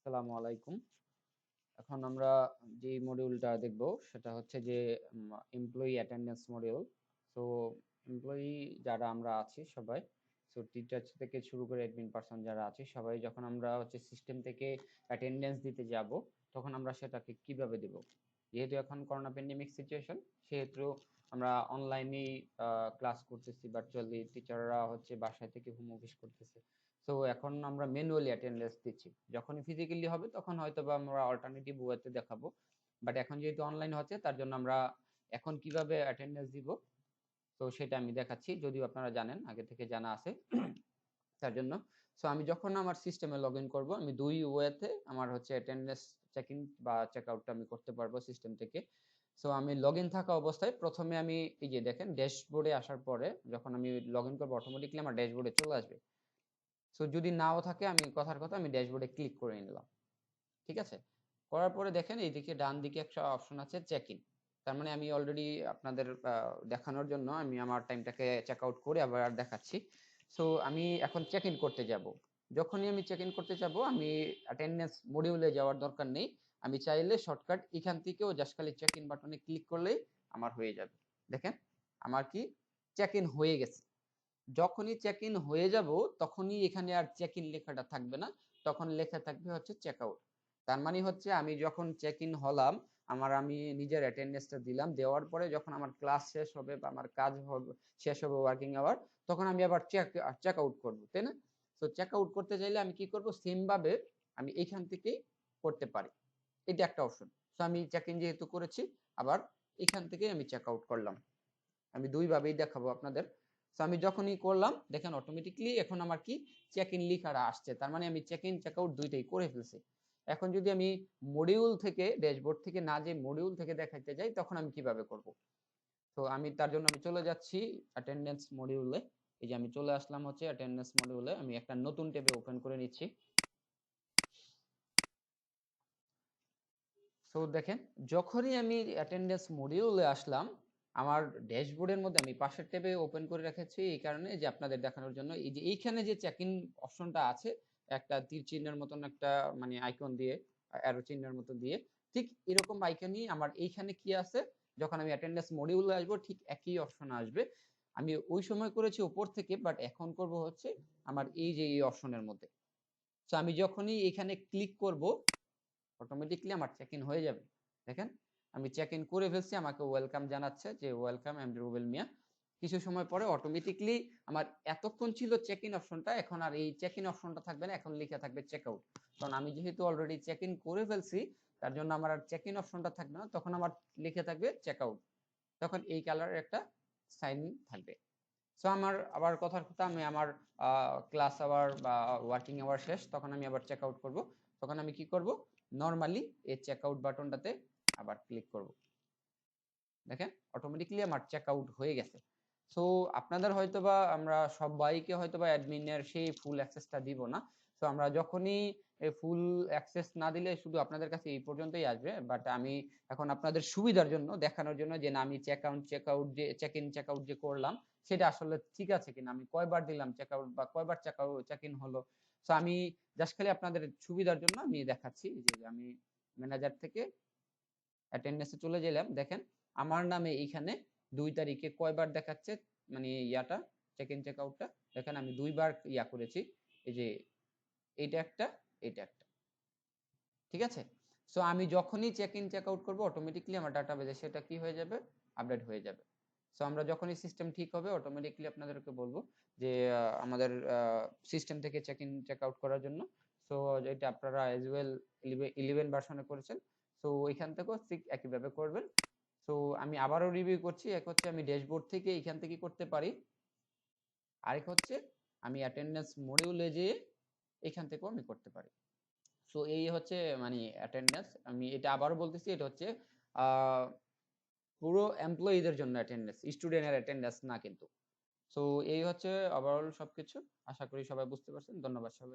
আসসালামু আলাইকুম। এখন আমরা যে মডিউলটা দেখব সেটা হচ্ছে যে employee attendance module. So employee যারা আমরা আছি সবাই, সো টিচার থেকে শুরু করে অ্যাডমিন পারসন যারা আছি সবাই যখন আমরা হচ্ছে সিস্টেম থেকে অ্যাটেন্ডেন্স দিতে যাব তখন আমরা সেটাকে কিভাবে দেব। যেহেতু এখন করোনা প্যান্ডেমিক সিচুয়েশন, সেহেতু আমরা অনলাইনেই ক্লাস করতেছি, ভার্চুয়ালি টিচাররা হচ্ছে বাসায় থেকে হোম অফিস করতেছে। তো এখন আমরা ম্যানুয়ালি অ্যাটেন্ডেন্স দিচ্ছি। যখনই ফিজিক্যালি হবে তখন হয়তো বা আমরা অল্টারনেটিভ ওয়েতে দেখাবো, বাট এখন যেহেতু অনলাইন হচ্ছে তার জন্য আমরা এখন কিভাবে অ্যাটেন্ডেন্স দিব তো সেটা আমি দেখাচ্ছি, যদিও আপনারা জানেন, আগে থেকে জানা আছে তার জন্য। সো আমি যখন আমার সিস্টেমে লগ ইন করবো, আমি দুই ওয়েতে আমার হচ্ছে অ্যাটেন্ডেন্স চেক ইন বা চেক আউটটা আমি করতে পারবো সিস্টেম থেকে। সো আমি লগ ইন থাকা অবস্থায় প্রথমে আমি এই যে দেখেন ড্যাশবোর্ডে আসার পরে যখন আমি লগ ইন করবো অটোমেটিকলি আমার ড্যাশবোর্ডে চলে আসবে। সো যদি নাও থাকে আমি কথার কথা আমি ড্যাশবোর্ডে ক্লিক করে নিলাম। ঠিক আছে, করার পরে দেখেন এইদিকে ডান দিকে একটা অপশন আছে চেক ইন। তার মানে আমি অলরেডি আপনাদের দেখানোর জন্য আমি আমার টাইমটাকে চেক আউট করে আবার দেখাচ্ছি। সো আমি এখন চেক ইন করতে যাব। যখনই আমি চেক ইন করতে যাব আমি অ্যাটেন্ডেন্স মডিউলে যাওয়ার দরকার নেই। আমি চাইলে শর্টকাট এখান থেকেও জাস্ট খালি চেক ইন বাটনে ক্লিক করলেই আমার হয়ে যাবে। দেখেন আমার কি চেক ইন হয়ে গেছে। যখনই চেক ইন হয়ে যাব তখনই এখানে আর চেক ইন লেখাটা থাকবে না, তখন লেখা থাকবে হচ্ছে চেক আউট। তার মানে হচ্ছে আমি যখন চেক ইন হলাম, আমি নিজের অ্যাটেন্ডেন্সটা দিলাম, দেওয়ার পরে যখন আমার ক্লাস শেষ হবে বা আমার কাজ হবে, শেষ হবে ওয়ার্কিং আওয়ার, তখন আমি আবার চেক আউট করবো, তাই না? তো চেক আউট করতে চাইলে আমি কি করব, সেম ভাবে আমি এইখান থেকেই করতে পারি। এটা একটা অপশন। তো আমি চেক ইন যেহেতু করেছি, আবার এখান থেকে আমি চেক আউট করলাম। আমি দুই ভাবেই দেখাবো আপনাদের। তো আমি যখনই করলাম দেখেন অটোমেটিকলি এখন আমার কি চেক ইন লেখাটা আসছে, তার মানে আমি চেক ইন চেক আউট দুইটাই করে ফেলছি। এখন যদি আমি মডিউল থেকে ড্যাশবোর্ড থেকে না যে মডিউল থেকে দেখাইতে যাই তখন আমি কিভাবে করব। তো আমি তার জন্য আমি চলে যাচ্ছি অ্যাটেন্ডেন্স মডিউলে। এই যে আমি চলে আসলাম হচ্ছে অ্যাটেন্ডেন্স মডিউলে, আমি একটা নতুন ট্যাবে ওপেন করে নিচ্ছি। সো দেখেন যখনই আমি অ্যাটেন্ডেন্স মডিউলে আসলাম, আমার ড্যাশবোর্ডের মধ্যে আমি পাশের ট্যাবে ওপেন করে রেখেছি এই কারণে যে আপনাদের দেখানোর জন্য, এই যে এইখানে যে চেক ইন অপশনটা আছে, একটা তীর চিহ্নের মতন একটা মানে আইকন দিয়ে, অ্যারো চিহ্নের মতো দিয়ে, ঠিক এরকম আইকনই আমার এইখানে কি আছে, যখন আমি অ্যাটেন্ডেন্স মডিউলে আসবো ঠিক একই অপশন আসবে। আমি ওই সময় করেছি উপর থেকে, বাট এখন করব হচ্ছে আমার এই যে এই অপশনের মধ্যে। তো আমি যখনই এখানে ক্লিক করব অটোমেটিকলি আমার চেক ইন হয়ে যাবে। দেখেন আমি চেক ইন করে ফেলছি, আমাকে ওয়েলকাম জানাচ্ছে যে ওয়েলকাম এমডি রুবেল মিয়া। কিছু সময় পরে অটোমেটিকলি আমার এতক্ষণ ছিল চেক ইন অপশনটা, এখন আর এই চেক ইন অপশনটা থাকবে না, এখন লেখা থাকবে চেক আউট। কারণ আমি যেহেতু অলরেডি চেক ইন করে ফেলছি তার জন্য আমার আর চেক ইন অপশনটা থাকবে না, তখন আমার লিখে থাকবে চেক আউট। তখন এই কালারের একটা সাইন থাকবে। সো আমার আবার কথার কথা আমি আমার ক্লাস আওয়ার বা ওয়ার্কিং আওয়ার শেষ, তখন আমি আবার চেক আউট করবো। তখন আমি কি করব, নর্মালি এই চেক আউট বাটনটাতে আবার ক্লিক করব। দেখেন অটোমেটিকলি আমার চেক আউট হয়ে গেছে। সো আপনাদের হয়তোবা আমরা সবাইকে হয়তোবা অ্যাডমিনের সেই ফুল অ্যাক্সেসটা দিব না। তো আমরা যখনই ফুল অ্যাক্সেস না দিলে শুধু আপনাদের কাছে এই পর্যন্তই আসবে, বাট আমি এখন আপনাদের সুবিধার জন্য দেখানোর জন্য যে না আমি চেক ইন চেক আউট যে করলাম সেটা আসলে ঠিক আছে কিনা, আমি কয়বার দিলাম চেক আউট বা কয়বার চেক ইন হলো। তো আমি জাস্ট খালি আপনাদের সুবিধার জন্য আমি দেখাচ্ছি যে আমি ম্যানেজার থেকে অ্যাটেন্ডেন্সে চলে গেলাম। দেখেন আমার নামে এইখানে 2 তারিখে কয়বার দেখাচ্ছে, মানে ইয়াটা চেক ইন চেক আউটটা দেখেন আমি দুইবার ইয়া করেছি। এই যে এইটা একটা, এইটা একটা, ঠিক আছে। সো আমি যখনই চেক ইন চেক আউট করবো অটোমেটিকলি আমার ডাটাবেজে সেটা কি হয়ে যাবে, আপডেট হয়ে যাবে। সো আমরা যখনই সিস্টেম ঠিক হবে অটোমেটিকলি আপনাদেরকে বলবো যে আমাদের সিস্টেম থেকে চেক ইন চেক আউট করার জন্য। সো এটা আপনারা অ্যাজ ওয়েল 11 ভার্সনে করেছেন, সো এখান থেকেও ঠিক একইভাবে করবেন। সো আমি আবারও রিভিউ করছি, এক হচ্ছে আমি ড্যাশবোর্ড থেকে এখান থেকে করতে পারি, আরেক হচ্ছে আমি অ্যাটেন্ডেন্স মডিউলে যেয়ে এখান থেকেও আমি করতে পারি। সো এই হচ্ছে মানে অ্যাটেন্ডেন্স, আমি এটা আবারও বলতেছি, এটা হচ্ছে আহ পুরো এমপ্লয়ীদের জন্য অ্যাটেন্ডেন্স, স্টুডেন্টের অ্যাটেন্ডেন্স না কিন্তু। সো এই হচ্ছে ওভারঅল সবকিছু। আশা করি সবাই বুঝতে পারছেন। ধন্যবাদ সবাই।